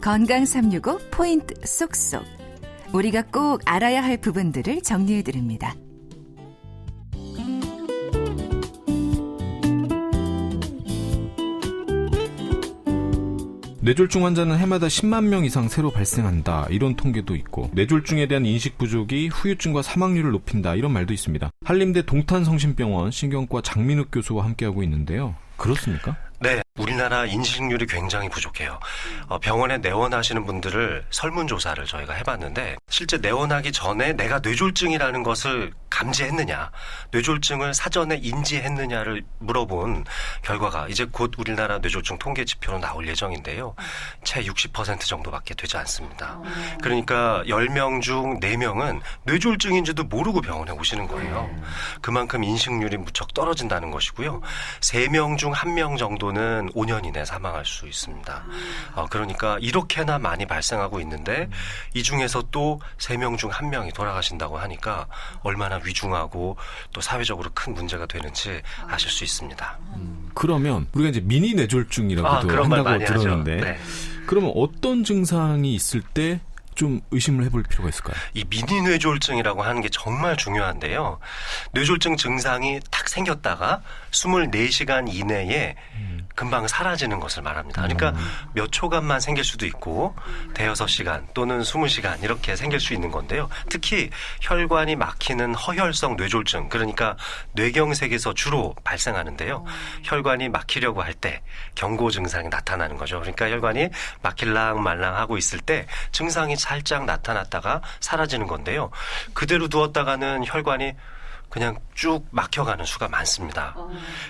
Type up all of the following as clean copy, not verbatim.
건강 365 포인트 쏙쏙. 우리가 꼭 알아야 할 부분들을 정리해드립니다. 뇌졸중 환자는 해마다 10만 명 이상 새로 발생한다, 이런 통계도 있고, 뇌졸중에 대한 인식 부족이 후유증과 사망률을 높인다, 이런 말도 있습니다. 한림대 동탄성심병원 신경과 장민욱 교수와 함께하고 있는데요. 그렇습니까? 네, 우리나라 인식률이 굉장히 부족해요. 병원에 내원하시는 분들을 설문조사를 저희가 해봤는데, 실제 내원하기 전에 내가 뇌졸중이라는 것을 감지했느냐, 뇌졸중을 사전에 인지했느냐를 물어본 결과가 이제 곧 우리나라 뇌졸중 통계 지표로 나올 예정인데요. 채 60% 정도밖에 되지 않습니다. 그러니까 10명 중 4명은 뇌졸중인지도 모르고 병원에 오시는 거예요. 그만큼 인식률이 무척 떨어진다는 것이고요. 3명 중 1명 정도는 5년 이내 사망할 수 있습니다. 그러니까 이렇게나 많이 발생하고 있는데, 이 중에서 또 3명 중 1명이 돌아가신다고 하니까 얼마나 위중하고 또 사회적으로 큰 문제가 되는지 아실 수 있습니다. 그러면 우리가 이제 미니 뇌졸중이라고도 그런 말 한다고 많이 들었는데, 하죠. 네. 그러면 어떤 증상이 있을 때 좀 의심을 해볼 필요가 있을까요? 이 미니 뇌졸중이라고 하는 게 정말 중요한데요. 뇌졸중 증상이 탁 생겼다가 24시간 이내에 금방 사라지는 것을 말합니다. 그러니까 몇 초간만 생길 수도 있고 대여섯 시간 또는 20시간 이렇게 생길 수 있는 건데요. 특히 혈관이 막히는 허혈성 뇌졸중, 그러니까 뇌경색에서 주로 발생하는데요. 혈관이 막히려고 할 때 경고 증상이 나타나는 거죠. 그러니까 혈관이 막힐랑 말랑 하고 있을 때 증상이 살짝 나타났다가 사라지는 건데요. 그대로 두었다가는 혈관이 그냥 쭉 막혀가는 수가 많습니다.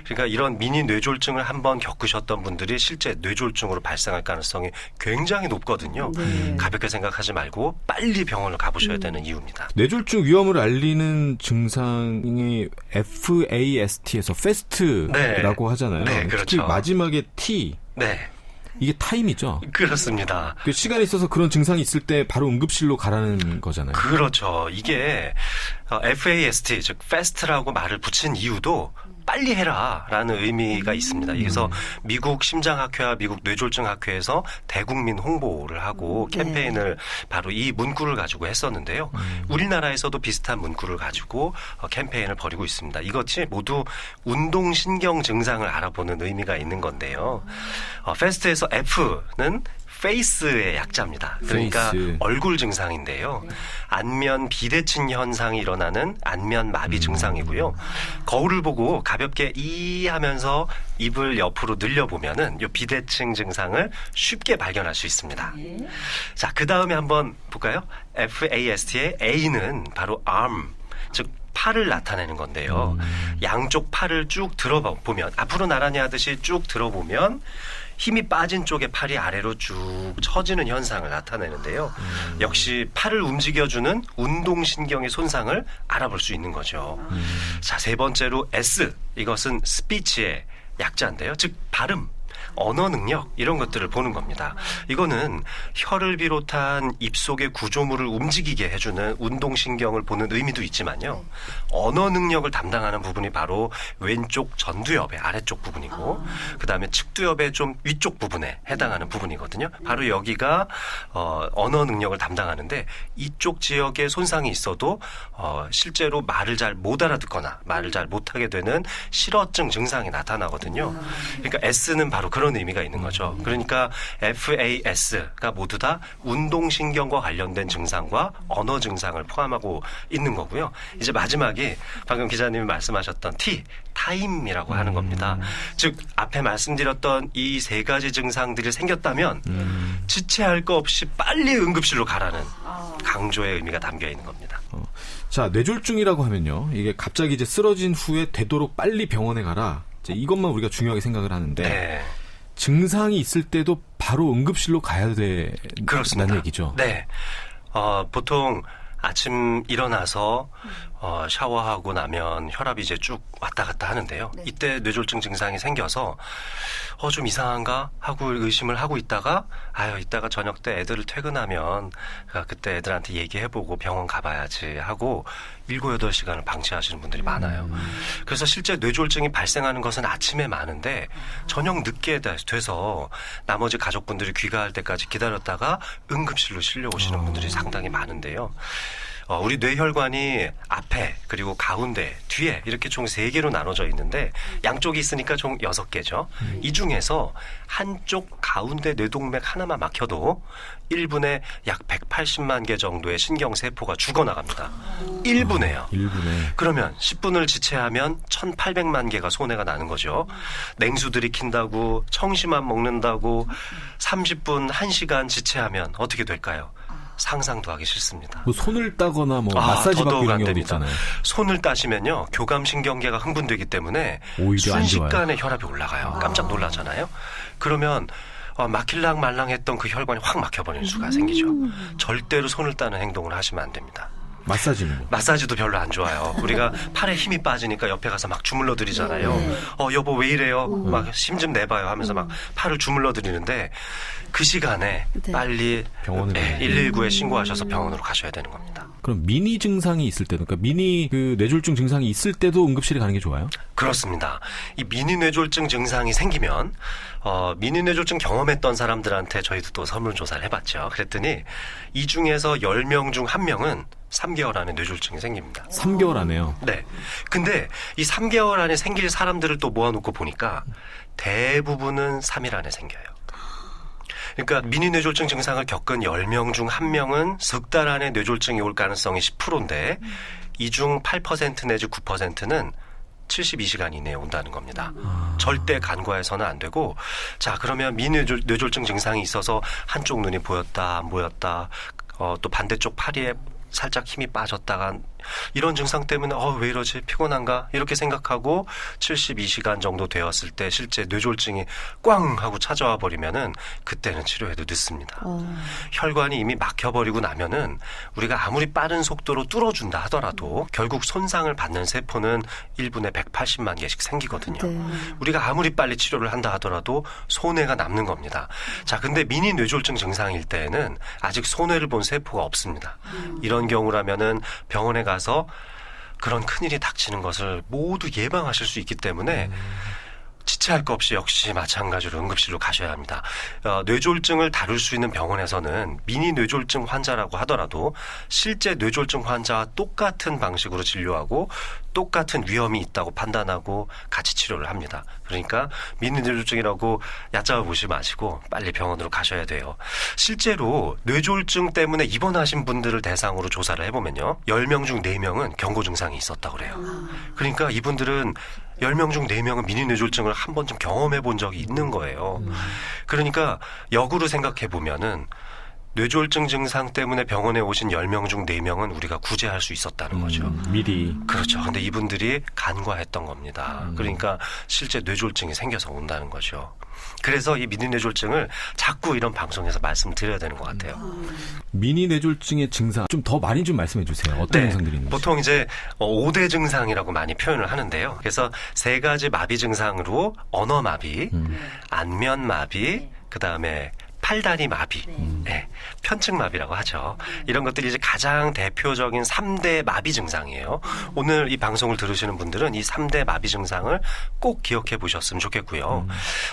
그러니까 이런 미니 뇌졸중을 한번 겪으셨던 분들이 실제 뇌졸중으로 발생할 가능성이 굉장히 높거든요. 네. 가볍게 생각하지 말고 빨리 병원을 가보셔야 되는 이유입니다. 뇌졸중 위험을 알리는 증상이 FAST에서 FAST라고 하잖아요. 네, 그렇죠. 특히 마지막에 T, 네, 이게 타임이죠. 그렇습니다. 그 시간이 있어서 그런 증상이 있을 때 바로 응급실로 가라는 거잖아요. 그렇죠. 이게 FAST, 즉 FAST라고 말을 붙인 이유도 빨리 해라라는 의미가 있습니다. 그래서 미국 심장학회와 미국 뇌졸중학회에서 대국민 홍보를 하고 캠페인을 바로 이 문구를 가지고 했었는데요. 우리나라에서도 비슷한 문구를 가지고 캠페인을 벌이고 있습니다. 이것이 모두 운동신경 증상을 알아보는 의미가 있는 건데요. FAST에서 F는 페이스의 약자입니다. 그러니까 페이스. 얼굴 증상인데요. 안면 비대칭 현상이 일어나는 안면 마비 증상이고요. 거울을 보고 가볍게 이 하면서 입을 옆으로 늘려보면은 이 비대칭 증상을 쉽게 발견할 수 있습니다. 자, 그 다음에 한번 볼까요? FAST의 A는 바로 arm, 즉 팔을 나타내는 건데요. 양쪽 팔을 쭉 들어보면, 앞으로 나란히 하듯이 쭉 들어보면 힘이 빠진 쪽의 팔이 아래로 쭉 처지는 현상을 나타내는데요. 역시 팔을 움직여주는 운동신경의 손상을 알아볼 수 있는 거죠. 자, 세 번째로 S, 이것은 스피치의 약자인데요. 즉 발음, 언어 능력, 이런 것들을 보는 겁니다. 이거는 혀를 비롯한 입속의 구조물을 움직이게 해주는 운동신경을 보는 의미도 있지만요. 언어 능력을 담당하는 부분이 바로 왼쪽 전두엽의 아래쪽 부분이고, 그 다음에 측두엽의 좀 위쪽 부분에 해당하는 부분이거든요. 바로 여기가 언어 능력을 담당하는데, 이쪽 지역에 손상이 있어도 실제로 말을 잘 못 알아듣거나 말을 잘 못하게 되는 실어증 증상이 나타나거든요. 그러니까 S는 바로 그런 의미가 있는 거죠. 그러니까 FAS가 모두 다 운동신경과 관련된 증상과 언어 증상을 포함하고 있는 거고요. 이제 마지막이 방금 기자님이 말씀하셨던 T, 타임이라고 하는 겁니다. 즉 앞에 말씀드렸던 이 세 가지 증상들이 생겼다면 지체할 거 없이 빨리 응급실로 가라는 강조의 의미가 담겨 있는 겁니다. 자, 뇌졸중이라고 하면요, 이게 갑자기 이제 쓰러진 후에 되도록 빨리 병원에 가라, 이제 이것만 우리가 중요하게 생각을 하는데, 네. 증상이 있을 때도 바로 응급실로 가야 된다는 얘기죠. 네. 보통 아침 일어나서 샤워하고 나면 혈압이 이제 쭉 왔다 갔다 하는데요. 이때 뇌졸중 증상이 생겨서 좀 이상한가 하고 의심을 하고 있다가 이따가 저녁 때 애들을 퇴근하면 그때 애들한테 얘기해보고 병원 가봐야지 하고 7, 8시간을 방치하시는 분들이 많아요. 그래서 실제 뇌졸중이 발생하는 것은 아침에 많은데 저녁 늦게 돼서 나머지 가족분들이 귀가할 때까지 기다렸다가 응급실로 실려오시는 분들이 상당히 많은데요. 우리 뇌혈관이 앞에 그리고 가운데 뒤에 이렇게 총 3개로 나눠져 있는데 양쪽이 있으니까 총 6개죠. 이 중에서 한쪽 가운데 뇌동맥 하나만 막혀도 1분에 약 180만 개 정도의 신경세포가 죽어나갑니다. 1분에요. 1분에. 그러면 10분을 지체하면 1800만 개가 손해가 나는 거죠. 냉수 들이킨다고 청심환 먹는다고 30분 1시간 지체하면 어떻게 될까요? 상상도 하기 싫습니다. 뭐 손을 따거나 뭐 마사지 받고 이런 경우도 있잖아요. 손을 따시면요. 교감신경계가 흥분되기 때문에 오히려 안 좋아요. 순식간에 혈압이 올라가요. 깜짝 놀라잖아요. 그러면 막힐랑 말랑했던 그 혈관이 확 막혀버리는 수가 생기죠. 절대로 손을 따는 행동을 하시면 안 됩니다. 마사지는 뭐? 마사지도 별로 안 좋아요. 우리가 팔에 힘이 빠지니까 옆에 가서 막 주물러 드리잖아요. 여보 왜 이래요? 막 힘 좀 내봐요 하면서 막 팔을 주물러 드리는데 그 시간에 빨리 병원에 119에 신고하셔서 병원으로 가셔야 되는 겁니다. 그럼 미니 증상이 있을 때도, 그러니까 미니 그 뇌졸중 증상이 있을 때도 응급실에 가는 게 좋아요? 그렇습니다. 이 미니 뇌졸중 증상이 생기면 미니 뇌졸중 경험했던 사람들한테 저희도 또 설문조사를 해봤죠. 그랬더니 이 중에서 10명 중 1명은 3개월 안에 뇌졸중이 생깁니다. 3개월 안에요? 네. 근데 이 3개월 안에 생길 사람들을 또 모아놓고 보니까 대부분은 3일 안에 생겨요. 그러니까 미니 뇌졸중 증상을 겪은 10명 중 1명은 석 달 안에 뇌졸중이 올 가능성이 10%인데 이 중 8% 내지 9%는 72시간 이내에 온다는 겁니다. 절대 간과해서는 안 되고, 자, 그러면 미니 뇌졸중 증상이 있어서 한쪽 눈이 보였다, 안 보였다, 또 반대쪽 팔에 살짝 힘이 빠졌다가 이런 증상 때문에 왜 이러지? 피곤한가? 이렇게 생각하고 72시간 정도 되었을 때 실제 뇌졸중이 꽝 하고 찾아와 버리면은 그때는 치료해도 늦습니다. 혈관이 이미 막혀버리고 나면은 우리가 아무리 빠른 속도로 뚫어준다 하더라도 결국 손상을 받는 세포는 1분에 180만 개씩 생기거든요. 우리가 아무리 빨리 치료를 한다 하더라도 손해가 남는 겁니다. 자, 근데 미니 뇌졸중 증상일 때에는 아직 손해를 본 세포가 없습니다. 이런 경우라면은 병원에 가서 그런 큰일이 닥치는 것을 모두 예방하실 수 있기 때문에 지체할 것 없이 역시 마찬가지로 응급실로 가셔야 합니다. 뇌졸중을 다룰 수 있는 병원에서는 미니 뇌졸중 환자라고 하더라도 실제 뇌졸중 환자와 똑같은 방식으로 진료하고 똑같은 위험이 있다고 판단하고 같이 치료를 합니다. 그러니까 미니 뇌졸중이라고 얕잡아 보지 마시고 빨리 병원으로 가셔야 돼요. 실제로 뇌졸중 때문에 입원하신 분들을 대상으로 조사를 해보면요. 10명 중 4명은 경고 증상이 있었다고 그래요. 그러니까 이분들은 10명 중 4명은 미니 뇌졸중을 한 번쯤 경험해 본 적이 있는 거예요. 그러니까 역으로 생각해 보면은 뇌졸중 증상 때문에 병원에 오신 10명 중 4명은 우리가 구제할 수 있었다는 거죠. 미리. 그렇죠. 근데 이분들이 간과했던 겁니다. 그러니까 실제 뇌졸중이 생겨서 온다는 거죠. 그래서 이 미니 뇌졸중을 자꾸 이런 방송에서 말씀드려야 되는 것 같아요. 미니 뇌졸중의 증상 좀 더 많이 좀 말씀해 주세요. 어떤 증상들이 있는지. 보통 이제 5대 증상이라고 많이 표현을 하는데요. 그래서 3가지 마비 증상으로 언어 마비, 안면 마비, 그다음에 팔다리 마비, 편측 마비라고 하죠. 이런 것들이 이제 가장 대표적인 3대 마비 증상이에요. 오늘 이 방송을 들으시는 분들은 이 3대 마비 증상을 꼭 기억해 보셨으면 좋겠고요.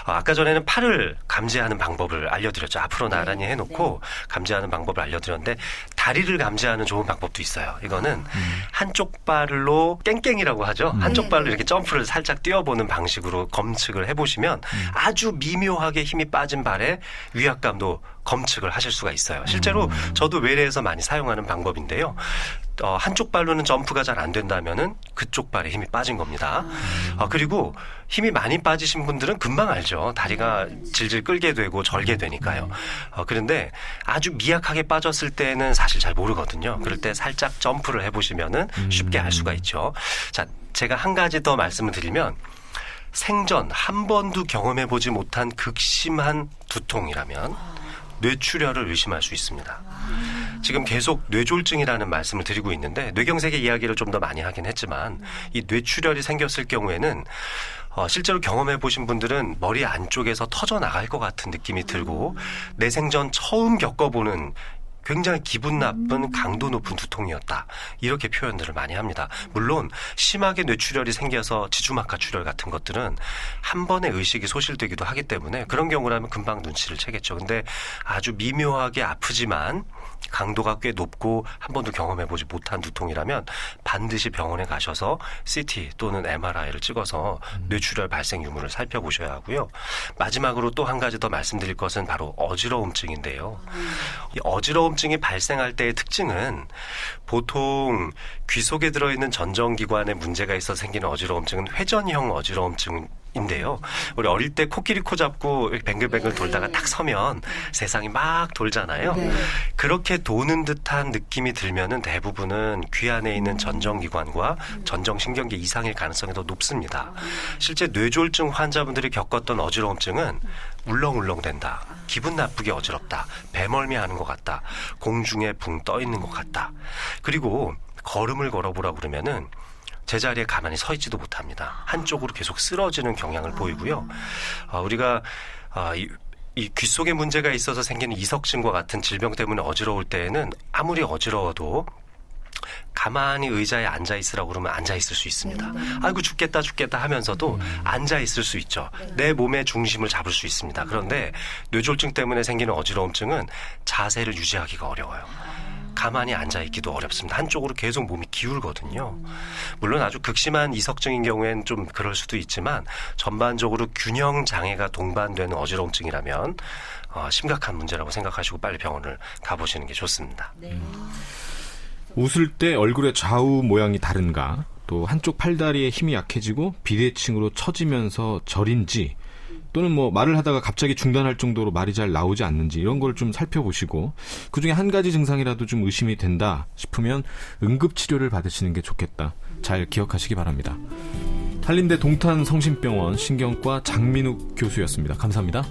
아까 전에는 팔을 감지하는 방법을 알려드렸죠. 앞으로 나란히 해놓고 감지하는 방법을 알려드렸는데 다리를 감지하는 좋은 방법도 있어요. 이거는 한쪽 발로 깽깽이라고 하죠. 한쪽 발로 이렇게 점프를 살짝 뛰어보는 방식으로 검측을 해보시면 아주 미묘하게 힘이 빠진 발에 위압감도 검측을 하실 수가 있어요. 실제로 저도 외래에서 많이 사용하는 방법인데요. 한쪽 발로는 점프가 잘 안 된다면은 그쪽 발에 힘이 빠진 겁니다. 그리고 힘이 많이 빠지신 분들은 금방 알죠. 다리가 질질 끌게 되고 절게 되니까요. 그런데 아주 미약하게 빠졌을 때는 사실 잘 모르거든요. 그럴 때 살짝 점프를 해보시면은 쉽게 알 수가 있죠. 자, 제가 한 가지 더 말씀을 드리면 생전 한 번도 경험해보지 못한 극심한 두통이라면 뇌출혈을 의심할 수 있습니다. 지금 계속 뇌졸중이라는 말씀을 드리고 있는데 뇌경색의 이야기를 좀 더 많이 하긴 했지만 이 뇌출혈이 생겼을 경우에는 실제로 경험해 보신 분들은 머리 안쪽에서 터져 나갈 것 같은 느낌이 들고 내 생전 처음 겪어보는 굉장히 기분 나쁜 강도 높은 두통이었다. 이렇게 표현들을 많이 합니다. 물론 심하게 뇌출혈이 생겨서 지주막하 출혈 같은 것들은 한 번에 의식이 소실되기도 하기 때문에 그런 경우라면 금방 눈치를 채겠죠. 근데 아주 미묘하게 아프지만 강도가 꽤 높고 한 번도 경험해보지 못한 두통이라면 반드시 병원에 가셔서 CT 또는 MRI를 찍어서 뇌출혈 발생 유무를 살펴보셔야 하고요. 마지막으로 또 한 가지 더 말씀드릴 것은 바로 어지러움증인데요. 이 어지러움증이 발생할 때의 특징은 보통 귀 속에 들어있는 전정기관에 문제가 있어서 생기는 어지러움증은 회전형 어지러움증인데요. 우리 어릴 때 코끼리 코 잡고 뱅글뱅글 돌다가 딱 서면 세상이 막 돌잖아요. 네. 그렇게 도는 듯한 느낌이 들면은 대부분은 귀 안에 있는 전정기관과 전정신경계 이상일 가능성이 더 높습니다. 실제 뇌졸중 환자분들이 겪었던 어지러움증은 울렁울렁댄다. 기분 나쁘게 어지럽다. 배멀미하는 것 같다. 공중에 붕 떠 있는 것 같다. 그리고 걸음을 걸어보라고 그러면은 제자리에 가만히 서 있지도 못합니다. 한쪽으로 계속 쓰러지는 경향을 보이고요. 우리가 이 귀 속에 문제가 있어서 생기는 이석증과 같은 질병 때문에 어지러울 때에는 아무리 어지러워도 가만히 의자에 앉아 있으라고 그러면 앉아 있을 수 있습니다. 아이고 죽겠다 하면서도 앉아 있을 수 있죠. 내 몸의 중심을 잡을 수 있습니다. 그런데 뇌졸중 때문에 생기는 어지러움증은 자세를 유지하기가 어려워요. 가만히 앉아있기도 어렵습니다. 한쪽으로 계속 몸이 기울거든요. 물론 아주 극심한 이석증인 경우에는 좀 그럴 수도 있지만 전반적으로 균형 장애가 동반되는 어지러움증이라면 심각한 문제라고 생각하시고 빨리 병원을 가보시는 게 좋습니다. 웃을 때 얼굴의 좌우 모양이 다른가, 또 한쪽 팔다리에 힘이 약해지고 비대칭으로 처지면서 저린지, 또는 뭐 말을 하다가 갑자기 중단할 정도로 말이 잘 나오지 않는지 이런 걸 좀 살펴보시고 그중에 한 가지 증상이라도 좀 의심이 된다 싶으면 응급치료를 받으시는 게 좋겠다. 잘 기억하시기 바랍니다. 한림대 동탄성심병원 신경과 장민욱 교수였습니다. 감사합니다.